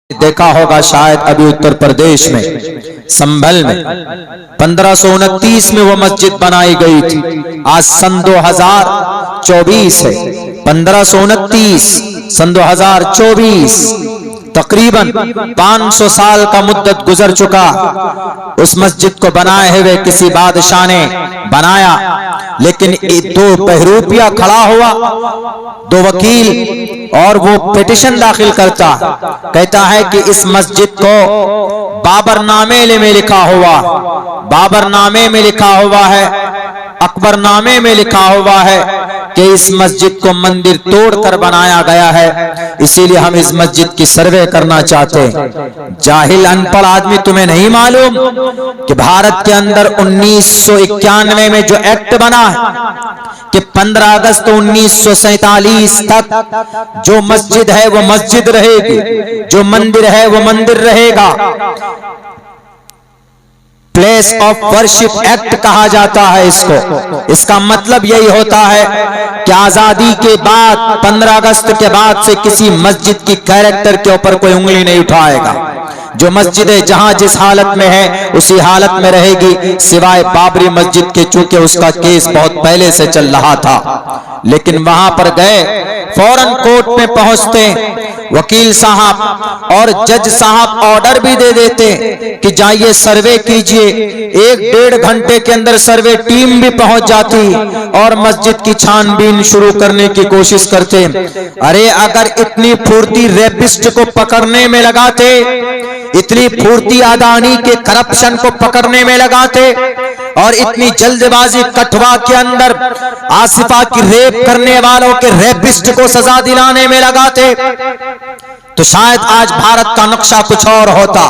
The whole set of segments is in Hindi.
देखा होगा शायद अभी उत्तर प्रदेश में संभल में 1529 में वो मस्जिद बनाई गई थी। आज सन 2024 है। 1529 सन 2024 तकरीबन 500 साल का मुद्दत गुजर चुका। उस मस्जिद को बनाए हुए किसी बादशाह ने बनाया, लेकिन दो बहरूपिया खड़ा हुआ, दो वकील, और वो पिटिशन दाखिल करता, कहता है कि इस मस्जिद को बाबरनामे में लिखा हुआ, बाबरनामे में लिखा हुआ है, अकबरनामे में लिखा हुआ है कि इस मस्जिद को मंदिर तोड़कर बनाया गया है, इसीलिए हम इस मस्जिद की सर्वे करना चाहते हैं। जाहिल अनपढ़ आदमी, तुम्हें नहीं मालूम कि भारत के अंदर 1991 में जो एक्ट बना है कि 15 अगस्त 1947 तक जो मस्जिद है वो मस्जिद रहेगी, जो मंदिर है वो मंदिर रहेगा। प्लेस ऑफ वर्शिप एक्ट कहा जाता है इसको। इसका मतलब यही होता है कि आजादी के बाद 15 अगस्त के बाद से किसी मस्जिद की कैरेक्टर के ऊपर कोई उंगली नहीं उठाएगा। जो मस्जिदें जहां जिस हालत में है उसी हालत में रहेगी, सिवाय बाबरी मस्जिद के, चूंकि उसका केस बहुत पहले से चल रहा था। लेकिन वहां पर गए, फौरन कोर्ट में पहुंचते, वकील साहब और जज साहब ऑर्डर भी दे देते कि जाइए सर्वे कीजिए। 1-1.5 घंटे के अंदर सर्वे टीम भी पहुंच जाती और मस्जिद की छानबीन शुरू करने की कोशिश करते। अरे अगर इतनी फुर्ती रेपिस्ट को पकड़ने में लगाते, इतनी फुर्ती अदानी के करप्शन को पकड़ने में लगाते, और इतनी जल्दबाजी कठवा के अंदर आसिफा की रेप करने वालों के रेपिस्ट को सजा दिलाने में लगाते, तो शायद आज भारत का नक्शा कुछ और होता।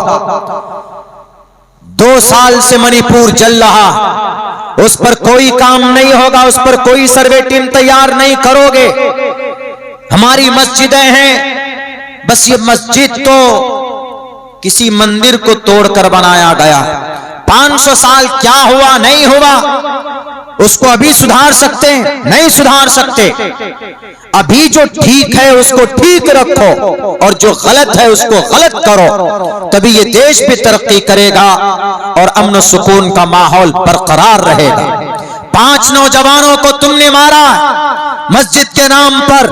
2 साल से मणिपुर जल रहा, उस पर कोई काम नहीं होगा, उस पर कोई सर्वे टीम तैयार नहीं करोगे। हमारी मस्जिदें हैं, बस ये मस्जिद तो किसी मंदिर को तोड़कर बनाया गया। 500 साल क्या हुआ नहीं हुआ उसको अभी सुधार सकते हैं? नहीं सुधार सकते। अभी जो ठीक है उसको ठीक रखो और जो गलत है उसको गलत करो, तभी ये देश भी तरक्की करेगा और अमन सुकून का माहौल बरकरार रहेगा। 5 नौजवानों को तुमने मारा, मस्जिद के नाम पर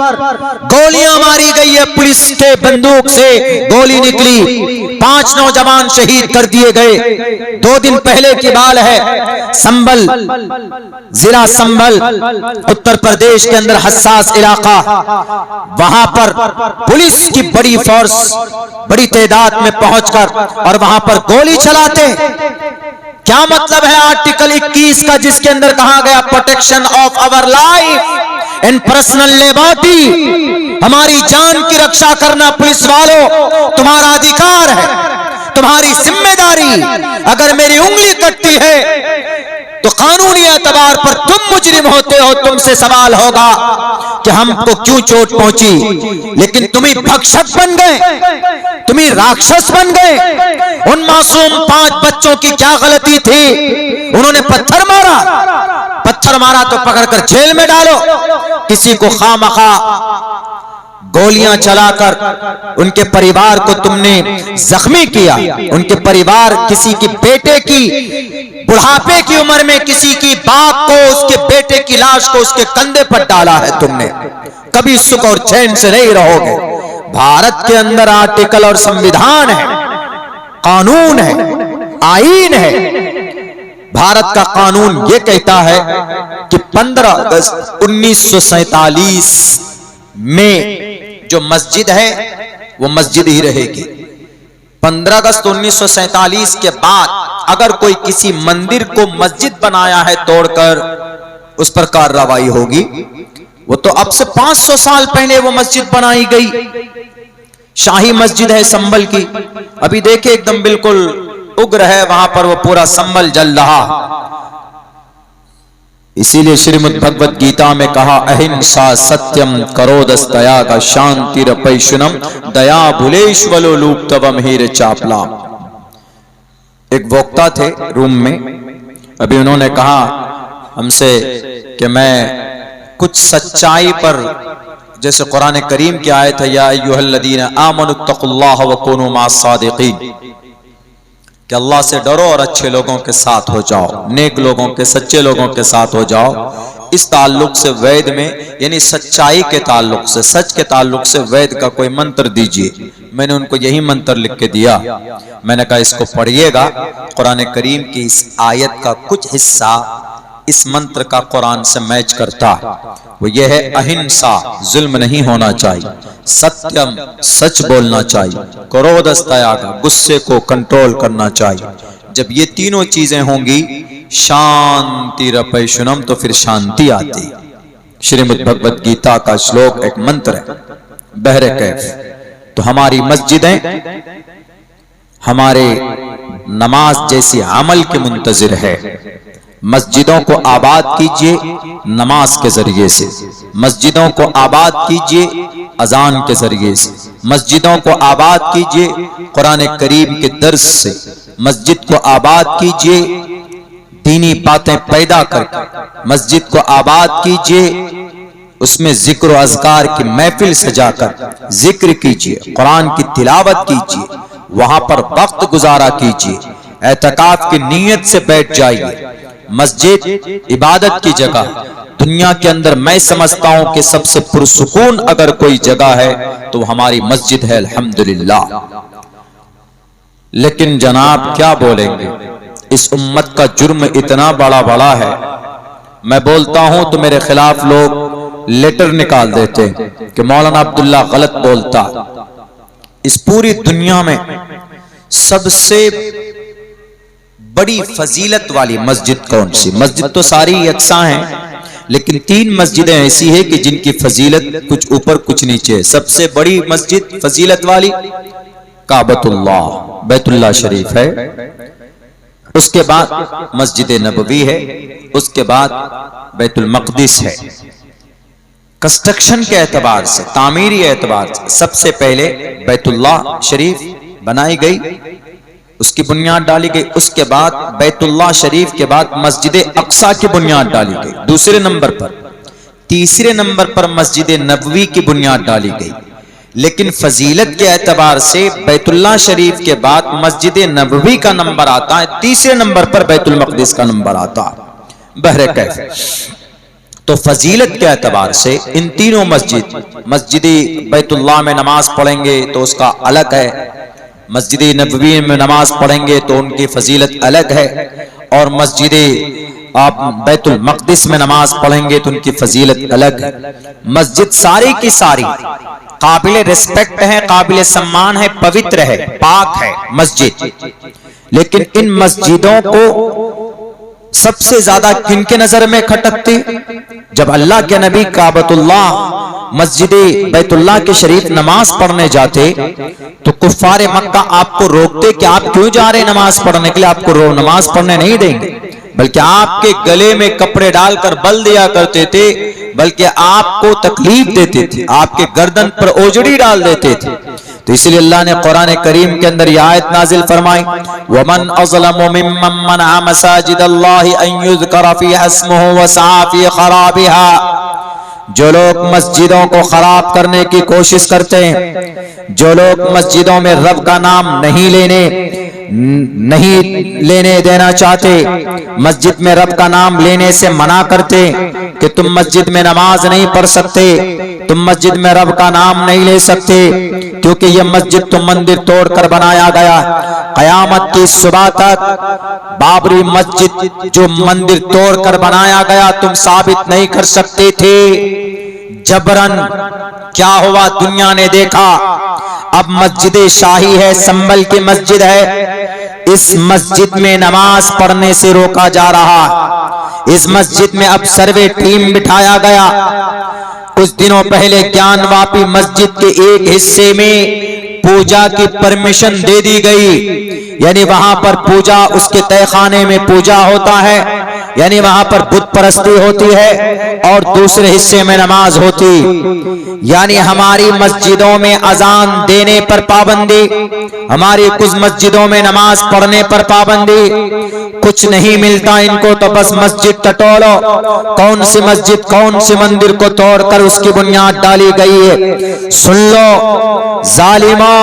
गोलियां मारी गई है, पुलिस के बंदूक से गोली निकली, 5 नौजवान शहीद कर दिए गए। 2 दिन पहले की बात है, संभल, जिला संभल, उत्तर प्रदेश के अंदर हसास इलाका, वहां पर पुलिस की बड़ी फोर्स बड़ी तादाद में पहुंचकर और वहां पर गोली चलाते। क्या मतलब है आर्टिकल 21 का, जिसके अंदर कहा गया protection of our life and personal liberty, हमारी जान की रक्षा करना पुलिस वालों तुम्हारा अधिकार है, तुम्हारी जिम्मेदारी। अगर मेरी उंगली कटती है तो कानूनी एतबार पर तुम मुजरिम होते हो, तुमसे सवाल होगा कि हमको क्यों चोट पहुंची। लेकिन तुम ही भक्षक बन गए, तुम ही राक्षस बन गए। उन मासूम 5 बच्चों की क्या गलती थी? उन्होंने पत्थर मारा तो पकड़कर जेल में डालो। किसी को खामखा गोलियां चलाकर उनके परिवार को तुमने जख्मी किया। उनके परिवार, किसी की बेटे की बुढ़ापे की उम्र में किसी की बाप को, उसके बेटे की लाश को उसके कंधे पर डाला है तुमने। कभी सुख और चैन से नहीं रहोगे। भारत के अंदर आर्टिकल और संविधान है, कानून है, आईन है। भारत का कानून यह कहता है कि 15 अगस्त 1947 में जो मस्जिद है वो मस्जिद ही रहेगी। 15 अगस्त 1947 के बाद अगर कोई किसी मंदिर को मस्जिद बनाया है तोड़कर, उस पर कार्रवाई होगी। वो तो अब से 500 साल पहले वो मस्जिद बनाई गई, शाही मस्जिद है संभल की। अभी देखिए एकदम बिल्कुल उग्र है वहां पर, वो पूरा संभल जल रहा। इसीलिए श्रीमद् भगवद गीता में कहा, अहिंसा सत्यम करोदस्तया का शांतिरपैशुनम दया भुलेश्वलो लूप तवम हीर चापला। एक वक्ता थे रूम में, अभी उन्होंने कहा हमसे कि मैं कुछ सच्चाई पर जैसे कुरान करीम की आयत है, या अय्युहल्लज़ीना आमनुत्तकुल्लाह व कूनू मास्सादिकीन, कि अल्लाह से डरो और अच्छे लोगों के साथ हो जाओ, नेक लोगों के, सच्चे लोगों के साथ हो जाओ। इस ताल्लुक से वेद में, यानी सच्चाई के ताल्लुक से, सच के ताल्लुक से वेद का कोई मंत्र दीजिए। मैंने उनको यही मंत्र लिख के दिया। मैंने कहा इसको पढ़िएगा। कुरान करीम की इस आयत का कुछ हिस्सा इस मंत्र का कुरान से मैच करता है। वो ये है, अहिंसा, जुल्म नहीं होना चाहिए, सत्यम, सच बोलना चाहिए, क्रोधस्तयाग, गुस्से को कंट्रोल करना चाहिए। जब ये तीनों चीजें होंगी, शांति रपैशुनम, तो फिर शांति आती। श्रीमद् भगवत गीता का श्लोक एक मंत्र है, बहरे कैफ। तो हमारी मस्जिदें हमारे नमाज जैसी अमल के मुंतजिर है। मस्जिदों को आबाद कीजिए नमाज के जरिए से, मस्जिदों को आबाद कीजिए अजान के जरिए से, मस्जिदों को आबाद कीजिए कुरान करीम के दर्स से, मस्जिद को आबाद कीजिए दीनी बातें पैदा करके, मस्जिद को आबाद कीजिए उसमें जिक्र और अज़कार की महफिल सजाकर जिक्र कीजिए, कुरान की तिलावत कीजिए, वहां पर वक्त गुजारा कीजिए, एतकाफ की नीयत से बैठ जाइए। मस्जिद इबादत की जगह, दुनिया के अंदर मैं समझता हूं कि सबसे पुरसुकून अगर कोई जगह है तो हमारी मस्जिद है, अल्हम्दुलिल्लाह। लेकिन जनाब क्या बोलेंगे, इस उम्मत का जुर्म इतना बड़ा बड़ा है, मैं बोलता हूं तो मेरे खिलाफ लोग लेटर निकाल देते हैं कि मौलाना अब्दुल्ला गलत बोलता। इस पूरी दुनिया में सबसे बड़ी फजीलत वाली मस्जिद कौन सी? मस्जिद तो सारी यकसा हैं, लेकिन 3 मस्जिदें ऐसी है कि जिनकी फजीलत कुछ ऊपर कुछ नीचे है। सबसे बड़ी मस्जिद फजीलत वाली काबतुल्लाह, बैतुल्लाह शरीफ है, उसके बाद मस्जिद नबवी है, उसके बाद बैतुल मक़दिस है। कंस्ट्रक्शन के एतबार से, तामीरी एतबार से सबसे पहले बैतुल्लाह शरीफ बनाई गई, उसकी बुनियाद डाली गई। उसके बाद बैतुल्लाह शरीफ के बाद मस्जिद अक्सा की बुनियाद डाली गई दूसरे नंबर पर। तीसरे नंबर पर मस्जिद नबवी की बुनियाद डाली गई। लेकिन फजीलत के एतबार से बैतुल्लाह शरीफ के बाद मस्जिद नबवी का नंबर आता है, तीसरे नंबर पर बैतुल मक़दिस का नंबर आता है। बहरे कैफ, तो फजीलत के एतबार से इन तीनों मस्जिद बैतुल्लाह में नमाज पढ़ेंगे तो उसका अलग है, मस्जिद नबवी में नमाज पढ़ेंगे तो उनकी फजीलत अलग है, और मस्जिद आप बैतुल मक़दिस में नमाज पढ़ेंगे तो उनकी फजीलत अलग है। मस्जिद सारी की सारी काबिल रिस्पेक्ट है, काबिल सम्मान है, पवित्र है, पाक है मस्जिद। लेकिन इन मस्जिदों को सबसे ज्यादा किनके नजर में खटकती? जब अल्लाह के नबी काबतुल्लाह मस्जिद बैतुल्लाह के शरीफ नमाज पढ़ने जाते तो कुफ्फारे मक्का आपको रोकते कि आप क्यों जा रहे नमाज पढ़ने के लिए, आपको नमाज पढ़ने नहीं देंगे, बल्कि आपके गले में कपड़े डालकर बल दिया करते थे, बल्कि आपको तकलीफ देते थे, आपके गर्दन पर ओजड़ी डाल देते थे। तो इसलिए अल्लाह ने कुरान करीम के अंदर यह आयत नाजिल फरमाई, वमन अज़लमु मिम्मन मनअ मसाजिदल्लाहि अन युज़करा फ़ीहा इस्मुहु व सआ फ़ी ख़राबिहा। जो लोग मस्जिदों को खराब करने की कोशिश करते हैं, जो लोग मस्जिदों में रब का नाम नहीं लेने देना चाहते, मस्जिद में रब का नाम लेने से मना करते कि तुम मस्जिद में नमाज नहीं पढ़ सकते, तुम मस्जिद में रब का नाम नहीं ले सकते, क्योंकि यह मस्जिद तो मंदिर तोड़कर बनाया गया। कयामत की सुबह तक बाबरी मस्जिद जो मंदिर तोड़कर बनाया गया तुम साबित नहीं कर सकते थे। जबरन क्या हुआ, दुनिया ने देखा, अब मस्जिद शाही है, संभल की मस्जिद है, इस मस्जिद में नमाज पढ़ने से रोका जा रहा। इस मस्जिद में अब सर्वे टीम बिठाया गया। कुछ दिनों पहले ज्ञानवापी मस्जिद के एक हिस्से में पूजा की परमिशन दे दी गई, यानी वहां पर पूजा, उसके तहखाने में पूजा होता है, यानी वहां पर बुत परस्ती होती है और दूसरे हिस्से में नमाज होती। यानी हमारी मस्जिदों में अजान देने पर पाबंदी, हमारी कुछ मस्जिदों में नमाज पढ़ने पर पाबंदी। कुछ नहीं मिलता इनको तो बस मस्जिद टटोलो। कौन सी मस्जिद, कौन सी मंदिर को तोड़कर उसकी बुनियाद डाली गई है। सुन लो जालिमो,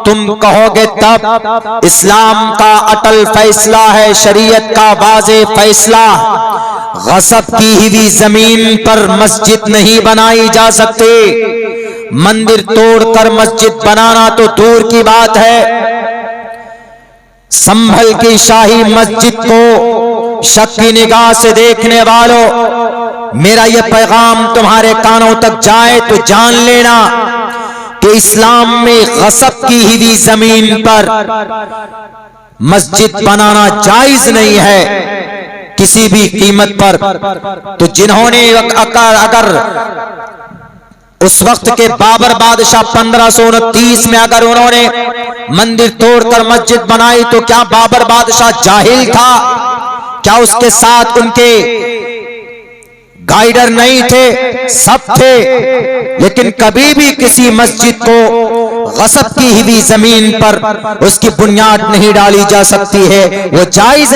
तुम कहोगे तब इस्लाम का अटल फैसला है, शरीयत का वाज़े फैसला, गसब की हुई जमीन पर मस्जिद नहीं बनाई जा सकती। मंदिर तोड़कर मस्जिद बनाना तो दूर की बात है। संभल की शाही मस्जिद को शक की निगाह से देखने वालों, मेरा यह पैगाम तुम्हारे कानों तक जाए तो जान लेना कि इस्लाम में गसब की हुई जमीन पर मस्जिद बनाना जायज नहीं है किसी भी कीमत पर। तो जिन्होंने अगर उस वक्त के बाबर बादशाह 1529 में अगर उन्होंने मंदिर तोड़कर मस्जिद बनाई तो क्या बाबर बादशाह जाहिल था? क्या उसके साथ उनके गाइडर नहीं थे? सब थे। लेकिन कभी भी किसी मस्जिद को गसब की हुई जमीन पर उसकी बुनियाद नहीं डाली जा सकती है, वो जायज